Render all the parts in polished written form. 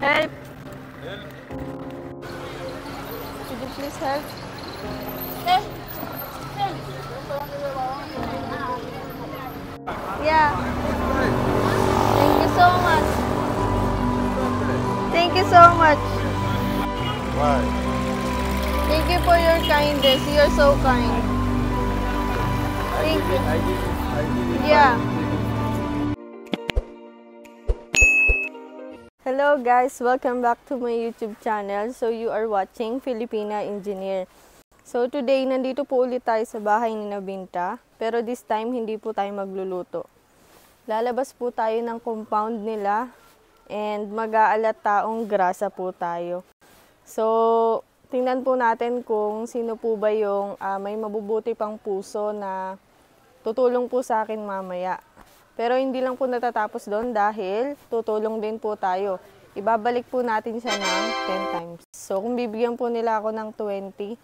Help! Could you please help? Yeah. Thank you so much. Thank you so much. Why? Thank you for your kindness. You're so kind. Thank you. I did it. Yeah. Hello guys, welcome back to my YouTube channel. So you are watching Filipina Engineer. So today, nandito po ulit tayo sa bahay ni Binta. Pero this time, hindi po tayo magluluto. Lalabas po tayo ng compound nila and mag-aalat taong grasa po tayo. So, tingnan po natin kung sino po ba yung may mabubuti pang puso na tutulong po sa akin mamaya. Pero hindi lang po natatapos doon dahil tutulong din po tayo. Ibabalik po natin siya ng 10 times. So, kung bibigyan po nila ako ng 20,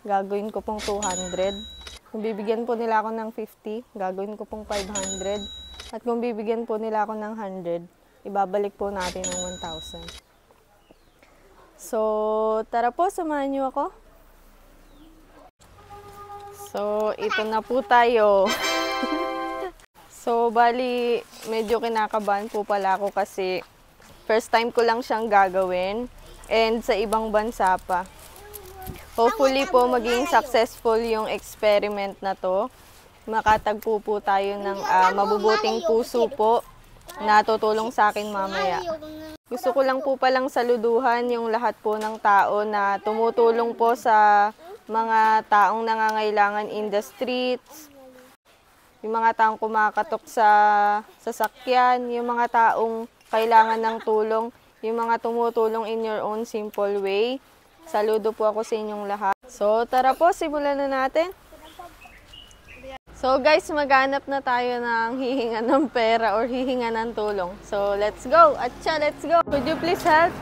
gagawin ko pong 200. Kung bibigyan po nila ako ng 50, gagawin ko pong 500. At kung bibigyan po nila ako ng 100, ibabalik po natin ng 1,000. So, tara po, samahan niyo ako. So, ito na po tayo. So, bali, medyo kinakabahan po pala ako kasi first time ko lang siyang gagawin and sa ibang bansa pa. Hopefully po maging successful yung experiment na to. Makatagpo po tayo ng mabubuting puso po na tutulong sa akin mamaya. Gusto ko lang po palang saluduhan yung lahat po ng tao na tumutulong po sa mga taong nangangailangan in the streets, yung mga taong kumakatok sa sasakyan, yung mga taong kailangan ng tulong, yung mga tumutulong in your own simple way. Saludo po ako sa inyong lahat. So, tara po, simulan na natin. So, guys, maghanap na tayo ng hihinga ng pera or hihinga ng tulong. So, let's go. Atcha, let's go. Could you please help?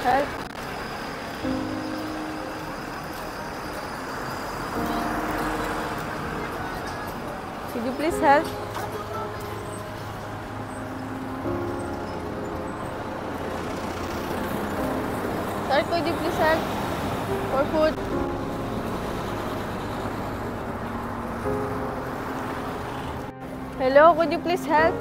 Help. Could you please help? Sir, could you please help for food? Hello, could you please help?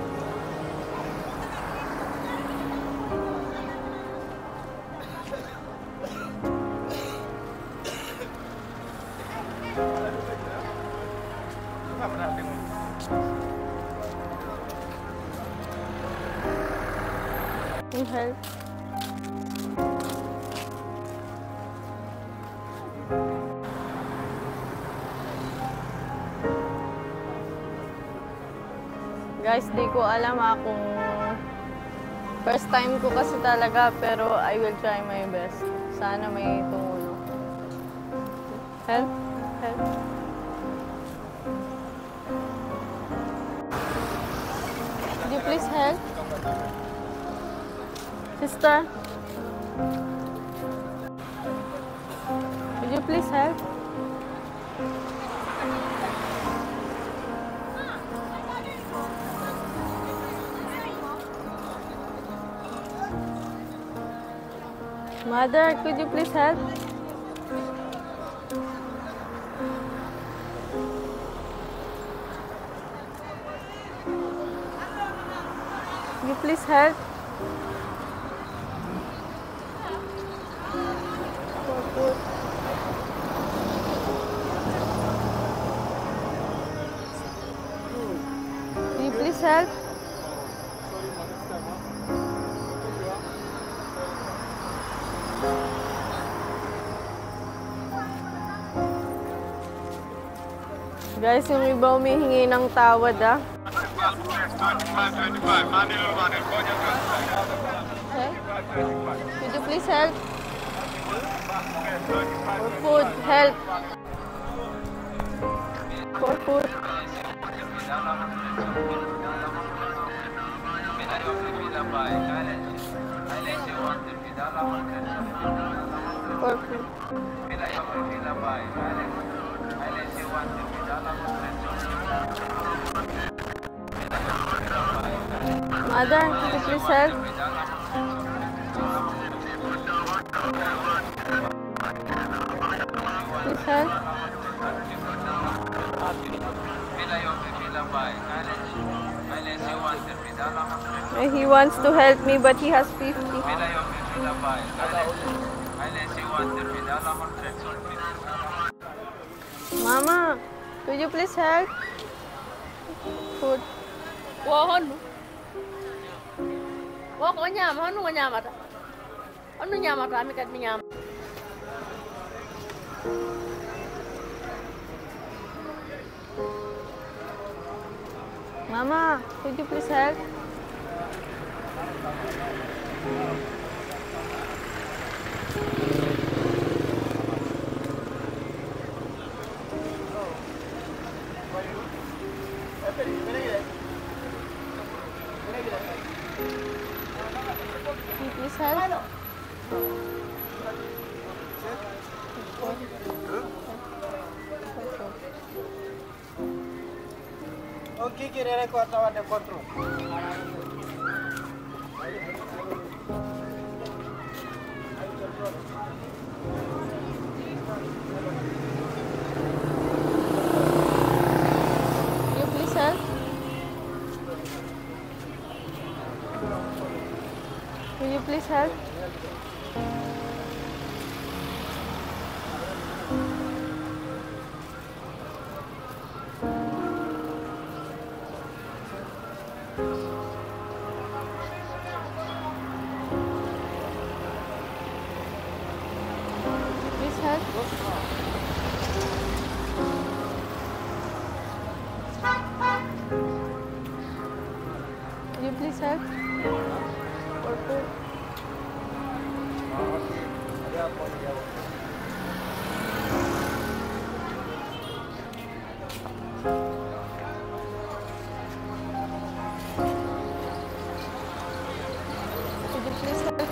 Can you help? Guys, di ko alam kung first time ko kasi talaga, pero I will try my best. Sana may tumulong. Help? Help? Could you please help? Sister? Could you please help? Mother, could you please help? Could you please help? Could you please help? Guys, yung iba humihingi ng tawad Okay? Could you please help? For food, help. For food. For food. Mother, could you please help? Please help. He wants to help me, but he has 50. Mama, could you please help? Food. Wah, wah, kok nyama? Anu nggak nyama tak? Anu nyama kami kan nyama. Mama, could you please help? Could you please help? Okay, kira-kira kau tahu ada kontrol. Could you please help? Could you please help? Please help. Could you please help? Or food? Could you please help?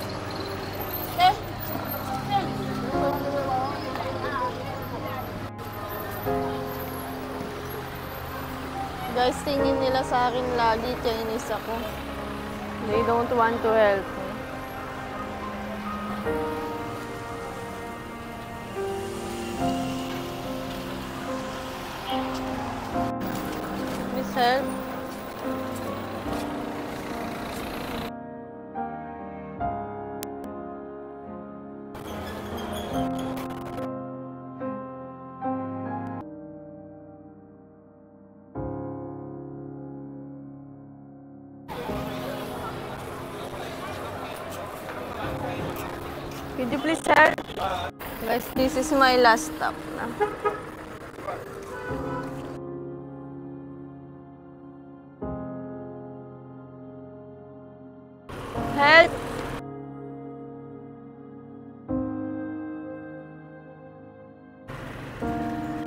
Guys, tingin nila sa akin lagi, Chinese ako. They don't want to help me. Please help. Could you please help? Guys, this is my last stop na. Help!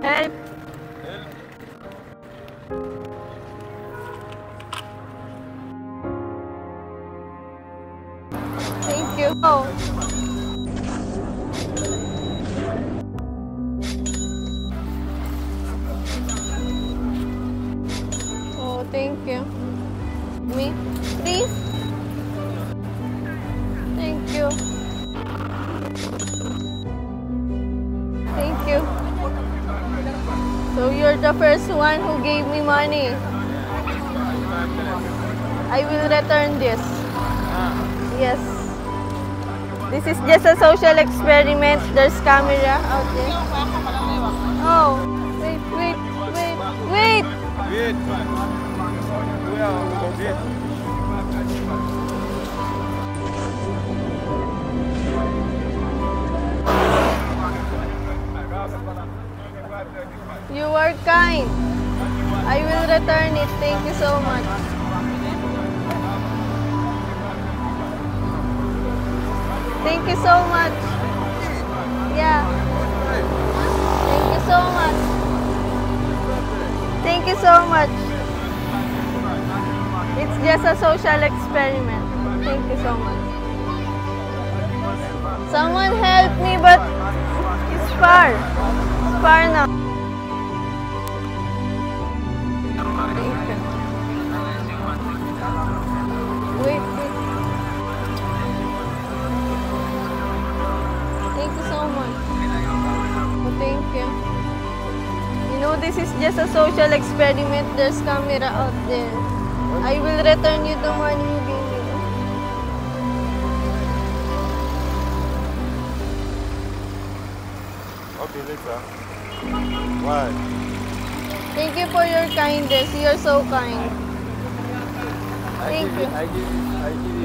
Help! Thank you. Oh. Oh, thank you. Me? Please? Thank you. Thank you. So you're the first one who gave me money. I will return this. Yes. This is just a social experiment. There's camera out there. Oh, wait, wait, wait, wait! Wait. Wait. You are kind. I will return it. Thank you so much. Thank you so much. Yeah. Thank you so much. Thank you so much. It's just a social experiment. Thank you so much. Someone help me, but it's far. It's far now. this is just a social experiment. There's camera out there. I will return you the money you gave me. Okay, later. Why? Thank you for your kindness. You're so kind. Thank you. I give you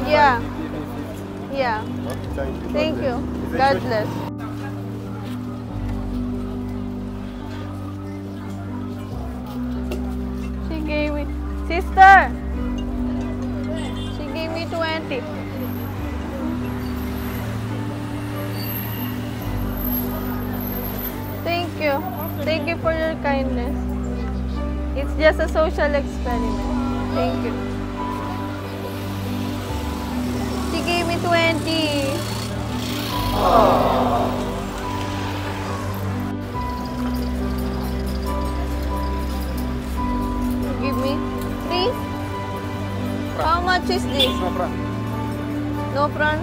Yeah. five, you give me 50. Yeah. Okay, thank you. Thank you. Is it God good? bless. She gave me, sister. She gave me 20. Thank you. Thank you for your kindness. It's just a social experiment. Thank you. She gave me 20. Give me 3. How much is this? No problem. No prawn?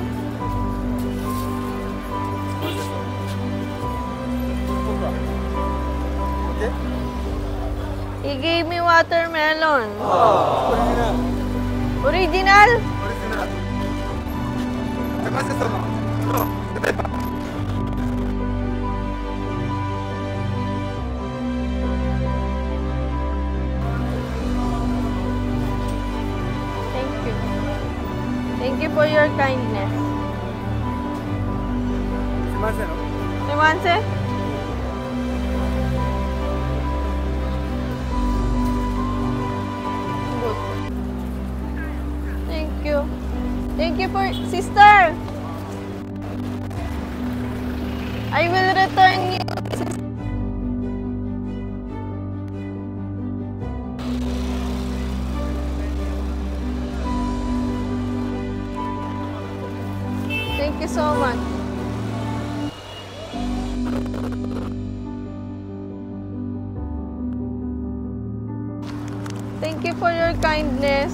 Okay? He gave me watermelon. Original. Original? Original. Terima kasih. No. Thank you. Thank you for your kindness. Terima kasih. No. Semanse? Good. Thank you. Thank you for... Sister! I will return you. Thank you so much. Thank you for your kindness.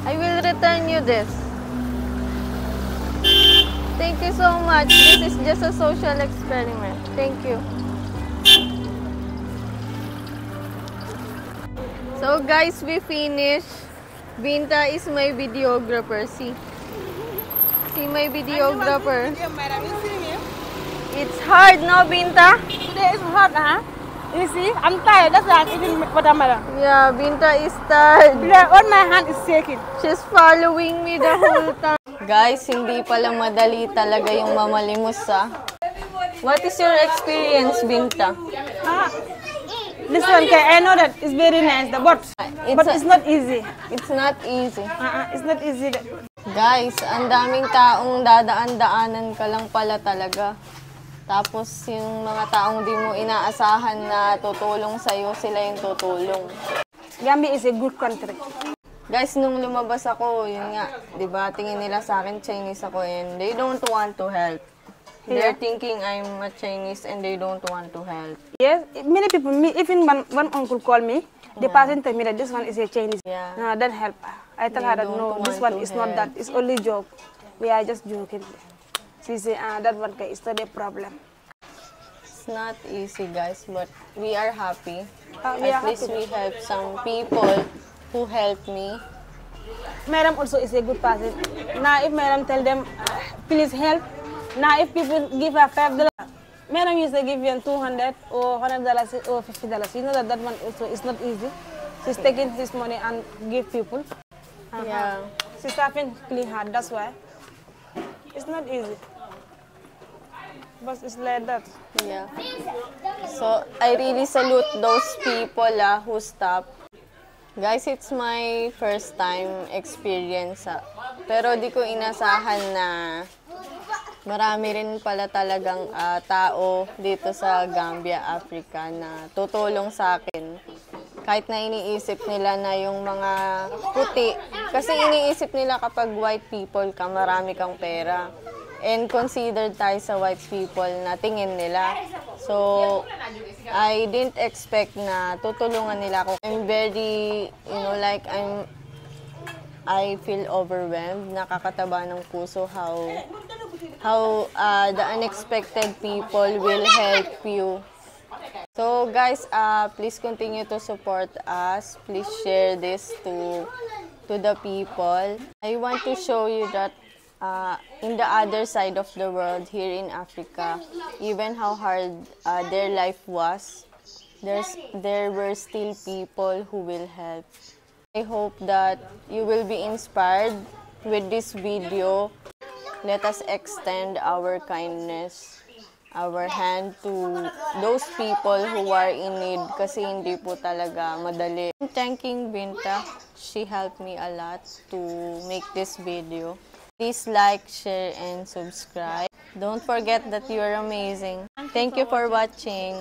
I will return you this. Thank you so much. This is just a social experiment. Thank you. So guys, we finished. Binta is my videographer. See my videographer. Madam, you see me? It's hard, no, Binta? Today is hot, huh? You see, I'm tired. That's why I'm eating watermelon. Yeah, Binta is tired. All my hand is shaking. She's following me the whole time. Guys, hindi pala madali talaga yung mamalimos, ah. What is your experience, Binta? This one, I know that it's very nice, but it's not easy. It's not easy. It's not easy. Guys, ang daming taong dadaan-daanan ka lang pala talaga. Tapos yung mga taong di mo inaasahan na tutulong sa'yo, sila yung tutulong. Gambia is a good country. Guys, nung lumabas ako, yun nga, di ba, tingin nila sa akin Chinese ako and they don't want to help. They're thinking I'm a Chinese and they don't want to help. Yes, many people, even one uncle called me, the person told me that this one is a Chinese. Yeah. No, don't help. I tell her that no, this one is not that. It's only joke. We are just joking. She said, that one is not a problem. It's not easy, guys, but we are happy. We are At least happy. we help some people who helped me. Madam also is a good person. Now if Madam tell them, please help. Now if people give her $5, Madam used to give you $200 or $100 or $50. You know that one also is not easy. She's taking his money and give people. Yeah. She's having clean heart, that's why. It's not easy. But it's like that. Yeah. So, I really salute those people who stop. Guys, it's my first time experience. Pero di ko inasahan na marami rin pala talagang tao dito sa Gambia, Africa na tutulong sa akin. Kahit na iniisip nila na yung mga puti. Kasi iniisip nila kapag white people ka, marami kang pera. And considered tayo sa white people na tingin nila. So, I didn't expect na tutulungan nila ako. I'm very, I feel overwhelmed. Nakakataba ng puso how the unexpected people will help you. So guys, please continue to support us. Please share this to the people. I want to show you that in the other side of the world, here in Africa, even how hard their life was, there were still people who will help. I hope that you will be inspired with this video. Let us extend our kindness, our hand to those people who are in need kasi hindi po talaga madali. Thanking Binta, she helped me a lot to make this video. Please like, share, and subscribe. Don't forget that you are amazing. Thank you for watching.